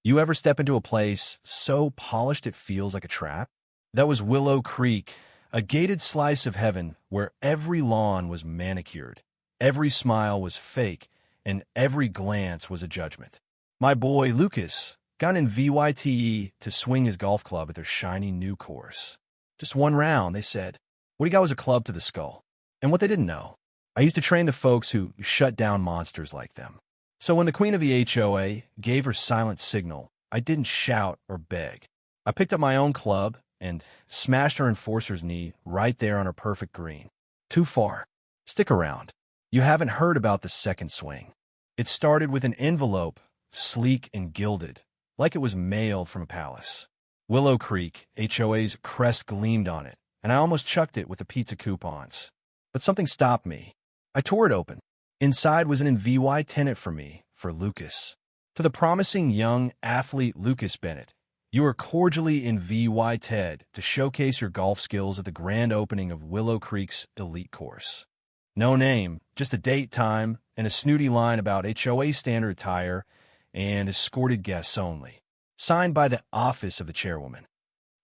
You ever step into a place so polished it feels like a trap? That was Willow Creek, a gated slice of heaven where every lawn was manicured, every smile was fake, and every glance was a judgment. My boy Lucas got in VYTE to swing his golf club at their shiny new course. Just one round, they said. What he got was a club to the skull. And what they didn't know, I used to train the folks who shut down monsters like them. So when the queen of the HOA gave her silent signal, I didn't shout or beg. I picked up my own club and smashed her enforcer's knee right there on her perfect green. Too far. Stick around. You haven't heard about the second swing. It started with an envelope, sleek and gilded, like it was mailed from a palace. Willow Creek, HOA's crest gleamed on it, and I almost chucked it with the pizza coupons. But something stopped me. I tore it open. Inside was an NVY tenant for me, for Lucas. To the promising young athlete Lucas Bennett, you are cordially in VY TED to showcase your golf skills at the grand opening of Willow Creek's elite course. No name, just a date, time, and a snooty line about HOA standard attire and escorted guests only. Signed by the office of the chairwoman.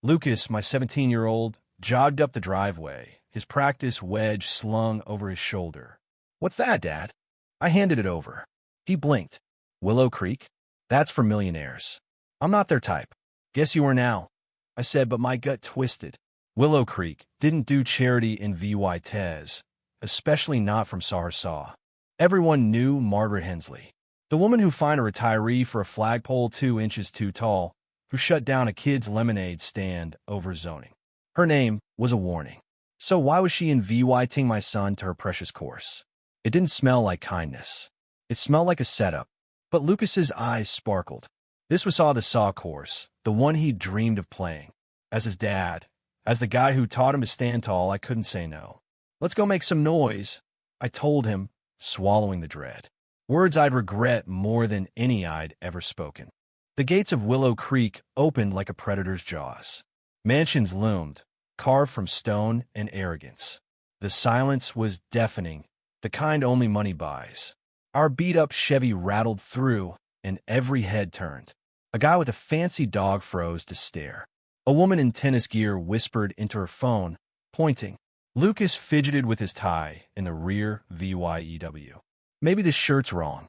Lucas, my 17-year-old, jogged up the driveway, his practice wedge slung over his shoulder. "What's that, Dad?" I handed it over. He blinked. "Willow Creek? That's for millionaires. I'm not their type." "Guess you are now," I said, but my gut twisted. Willow Creek didn't do charity in VY Tez, especially not from Saw. Everyone knew Margaret Hensley, the woman who fined a retiree for a flagpole 2 inches too tall, who shut down a kid's lemonade stand over zoning. Her name was a warning. So why was she inviting my son to her precious course? It didn't smell like kindness. It smelled like a setup. But Lucas's eyes sparkled. This was the Saw course, the one he dreamed of playing. As his dad, as the guy who taught him to stand tall, I couldn't say no. "Let's go make some noise," I told him, swallowing the dread. Words I'd regret more than any I'd ever spoken. The gates of Willow Creek opened like a predator's jaws. Mansions loomed, carved from stone and arrogance. The silence was deafening, the kind only money buys. Our beat-up Chevy rattled through, and every head turned. A guy with a fancy dog froze to stare. A woman in tennis gear whispered into her phone, pointing. Lucas fidgeted with his tie in the rear VYEW. "Maybe this shirt's wrong."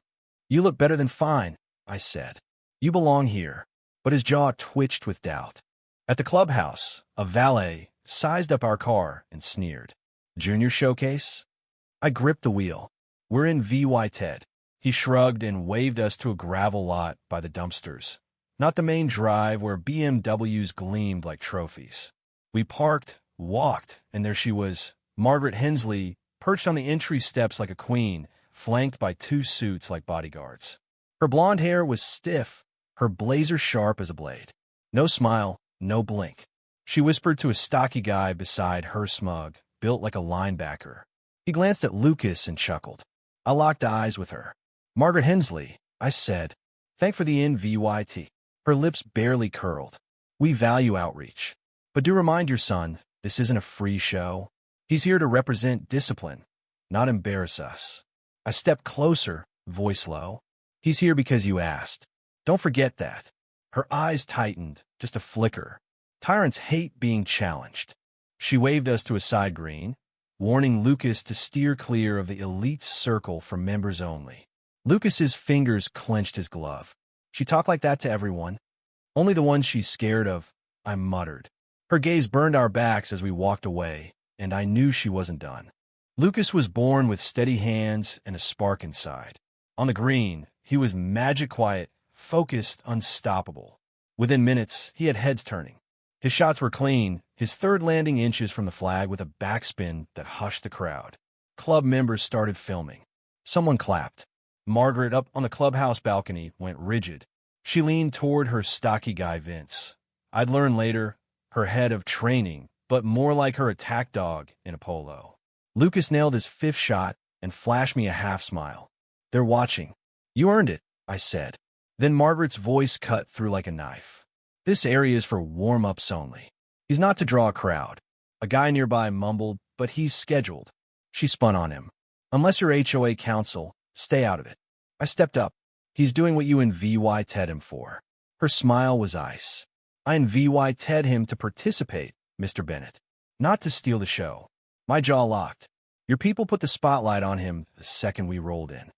"You look better than fine," I said. "You belong here." But his jaw twitched with doubt. At the clubhouse, a valet sized up our car and sneered. "Junior showcase?" I gripped the wheel. "We're in VY TED." He shrugged and waved us to a gravel lot by the dumpsters, not the main drive where BMWs gleamed like trophies. We parked, walked, and there she was, Margaret Hensley, perched on the entry steps like a queen, flanked by 2 suits like bodyguards. Her blonde hair was stiff, her blazer sharp as a blade. No smile, no blink. She whispered to a stocky guy beside her, smug, built like a linebacker. He glanced at Lucas and chuckled. I locked eyes with her. "Margaret Hensley," I said. "Thank for the NVYT." Her lips barely curled. "We value outreach. But do remind your son, this isn't a free show. He's here to represent discipline, not embarrass us." I stepped closer, voice low. "He's here because you asked. Don't forget that." Her eyes tightened, just a flicker. Tyrants hate being challenged. She waved us to a side green, warning Lucas to steer clear of the elite circle for members only. Lucas's fingers clenched his glove. "She talked like that to everyone. Only the ones she's scared of," I muttered. Her gaze burned our backs as we walked away, and I knew she wasn't done. Lucas was born with steady hands and a spark inside. On the green, he was magic quiet, focused, unstoppable. Within minutes, he had heads turning. His shots were clean, his third landing inches from the flag with a backspin that hushed the crowd. Club members started filming. Someone clapped. Margaret, up on the clubhouse balcony, went rigid. She leaned toward her stocky guy Vince. I'd learn later, her head of training, but more like her attack dog in a polo. Lucas nailed his 5th shot and flashed me a half smile. "They're watching." "You earned it," I said. Then Margaret's voice cut through like a knife. "This area is for warm-ups only. He's not to draw a crowd." A guy nearby mumbled, "But he's scheduled." She spun on him. "Unless you're HOA counsel, stay out of it." I stepped up. "He's doing what you and VY TED him for." Her smile was ice. I invited him to participate, Mr. Bennett, not to steal the show. My jaw locked. Your people put the spotlight on him the second we rolled in.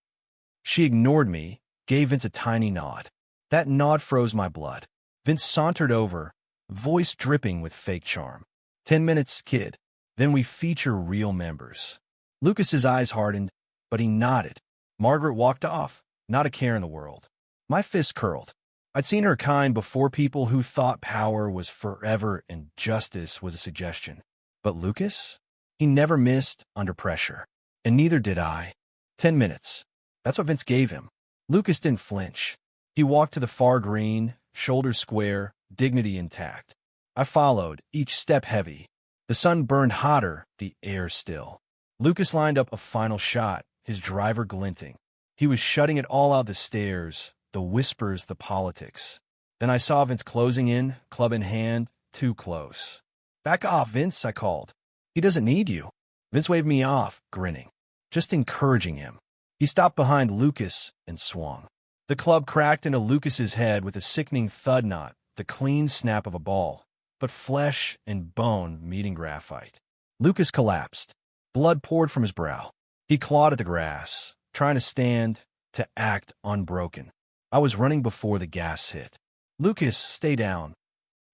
She ignored me, gave Vince a tiny nod. That nod froze my blood. Vince sauntered over, voice dripping with fake charm. 10 minutes, kid. Then we feature real members. Lucas's eyes hardened, but he nodded. Margaret walked off, not a care in the world. My fist curled. I'd seen her kind before, people who thought power was forever and justice was a suggestion. But Lucas? He never missed under pressure. And neither did I. 10 minutes. That's what Vince gave him. Lucas didn't flinch. He walked to the far green, shoulders square, dignity intact. I followed, each step heavy. The sun burned hotter, the air still. Lucas lined up a final shot, his driver glinting. He was shutting it all out, the stares, the whispers, the politics. Then I saw Vince closing in, club in hand, too close. Back off, Vince, I called. He doesn't need you. Vince waved me off, grinning, just encouraging him. He stopped behind Lucas and swung. The club cracked into Lucas's head with a sickening thud, not the clean snap of a ball, but flesh and bone meeting graphite. Lucas collapsed. Blood poured from his brow. He clawed at the grass, trying to stand, to act unbroken. I was running before the gas hit. Lucas, stay down.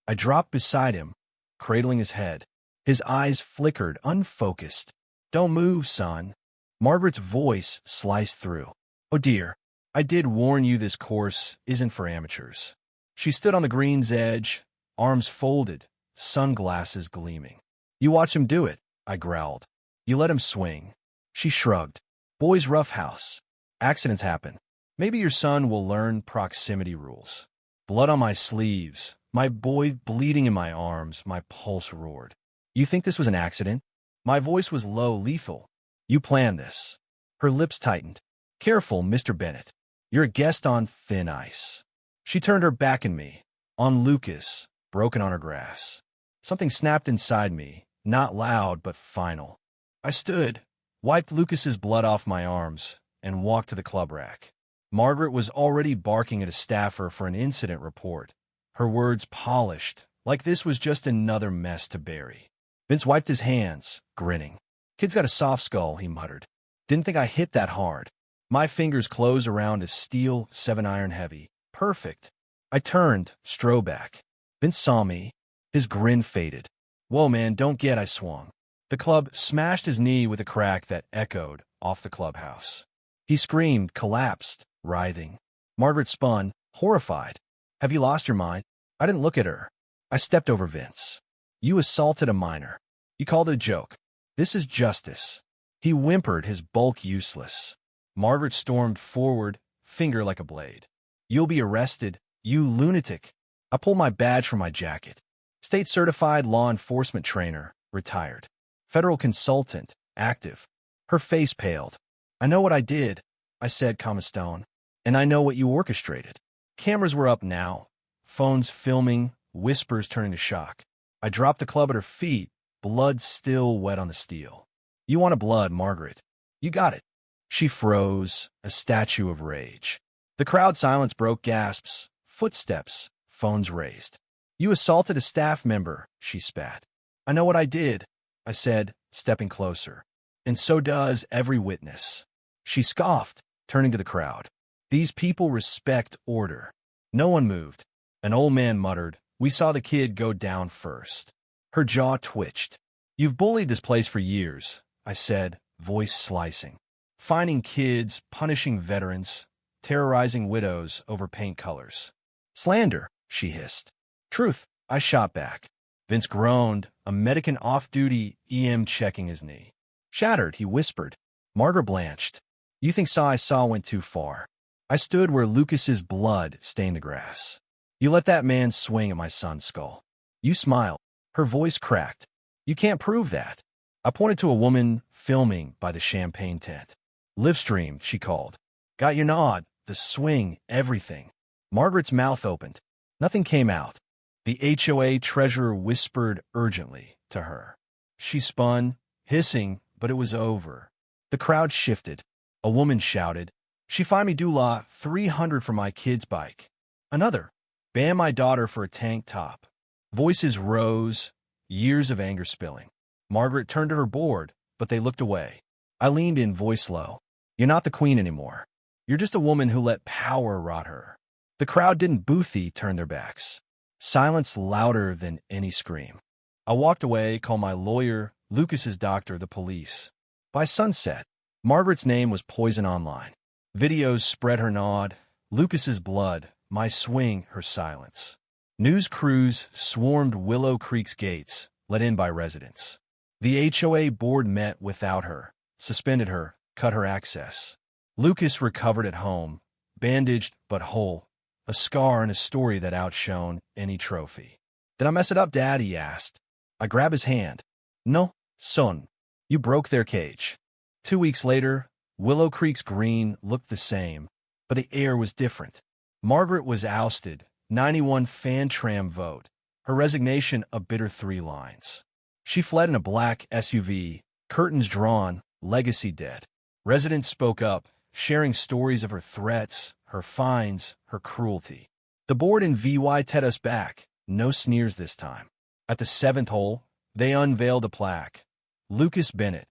I dropped beside him, cradling his head. His eyes flickered, unfocused. Don't move, son. Margaret's voice sliced through. Oh dear, I did warn you this course isn't for amateurs. She stood on the green's edge, arms folded, sunglasses gleaming. You watch him do it, I growled. You let him swing. She shrugged. Boys' roughhouse. Accidents happen. Maybe your son will learn proximity rules. Blood on my sleeves, my boy bleeding in my arms, my pulse roared. You think this was an accident? My voice was low, lethal. You planned this. Her lips tightened. Careful, Mr. Bennett. You're a guest on thin ice. She turned her back on me, on Lucas, broken on her grass. Something snapped inside me, not loud but final. I stood, wiped Lucas's blood off my arms, and walked to the club rack. Margaret was already barking at a staffer for an incident report, her words polished, like this was just another mess to bury. Vince wiped his hands, grinning. Kid's got a soft skull, he muttered. Didn't think I hit that hard. My fingers closed around a steel 7-iron heavy. Perfect. I turned, strode back. Vince saw me. His grin faded. Whoa, man, don't get, I swung. The club smashed his knee with a crack that echoed off the clubhouse. He screamed, collapsed, writhing. Margaret spun, horrified. Have you lost your mind? I didn't look at her. I stepped over Vince. You assaulted a minor. You called it a joke. This is justice. He whimpered, his bulk useless. Margaret stormed forward, finger like a blade. You'll be arrested, you lunatic. I pulled my badge from my jacket. State-certified law enforcement trainer, retired. Federal consultant, active. Her face paled. I know what I did, I said, calm as stone. And I know what you orchestrated. Cameras were up now. Phones filming, whispers turning to shock. I dropped the club at her feet, blood still wet on the steel. You wanted blood, Margaret. You got it. She froze, a statue of rage. The crowd silence broke, gasps, footsteps, phones raised. You assaulted a staff member, she spat. I know what I did, I said, stepping closer. And so does every witness. She scoffed, turning to the crowd. These people respect order. No one moved. An old man muttered, we saw the kid go down first. Her jaw twitched. You've bullied this place for years, I said, voice slicing. Fining kids, punishing veterans, terrorizing widows over paint colors. Slander, she hissed. Truth, I shot back. Vince groaned, a medican off-duty EM checking his knee. Shattered, he whispered. Margaret blanched. You think I saw went too far. I stood where Lucas's blood stained the grass. You let that man swing at my son's skull. You smiled. Her voice cracked. You can't prove that. I pointed to a woman filming by the champagne tent. Live stream, she called. Got your nod, the swing, everything. Margaret's mouth opened. Nothing came out. The HOA treasurer whispered urgently to her. She spun, hissing, but it was over. The crowd shifted. A woman shouted, She fined me $300 for my kid's bike. Another, Ban my daughter for a tank top. Voices rose, years of anger spilling. Margaret turned to her board, but they looked away. I leaned in, voice low. You're not the queen anymore. You're just a woman who let power rot her. The crowd didn't boothy turn their backs. Silence louder than any scream. I walked away, called my lawyer, Lucas's doctor, the police. By sunset, Margaret's name was poison online. Videos spread her nod, Lucas's blood, my swing, her silence. News crews swarmed Willow Creek's gates, let in by residents. The HOA board met without her, suspended her, cut her access. Lucas recovered at home, bandaged but whole, a scar and a story that outshone any trophy. Did I mess it up, Dad? He asked. I grabbed his hand. No, son. You broke their cage. 2 weeks later, Willow Creek's green looked the same, but the air was different. Margaret was ousted, 91 fan tram vote. Her resignation a bitter 3 lines. She fled in a black SUV, curtains drawn, legacy dead. Residents spoke up, sharing stories of her threats, her fines, her cruelty. The board in VY teed us back, no sneers this time. At the 7th hole, they unveiled a plaque. Lucas Bennett,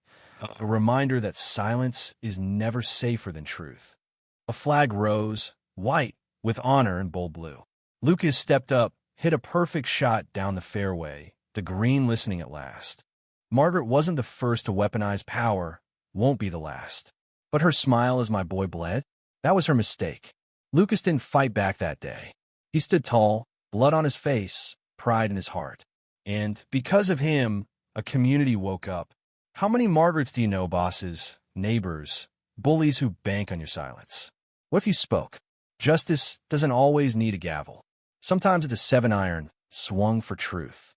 a reminder that silence is never safer than truth. A flag rose, white, with honor in bold blue. Lucas stepped up, hit a perfect shot down the fairway, the green listening at last. Margaret wasn't the first to weaponize power, won't be the last. But her smile as my boy bled, that was her mistake. Lucas didn't fight back that day. He stood tall, blood on his face, pride in his heart. And because of him, a community woke up. How many Margarets do you know, bosses, neighbors, bullies who bank on your silence? What if you spoke? Justice doesn't always need a gavel. Sometimes it's a 7-iron, swung for truth.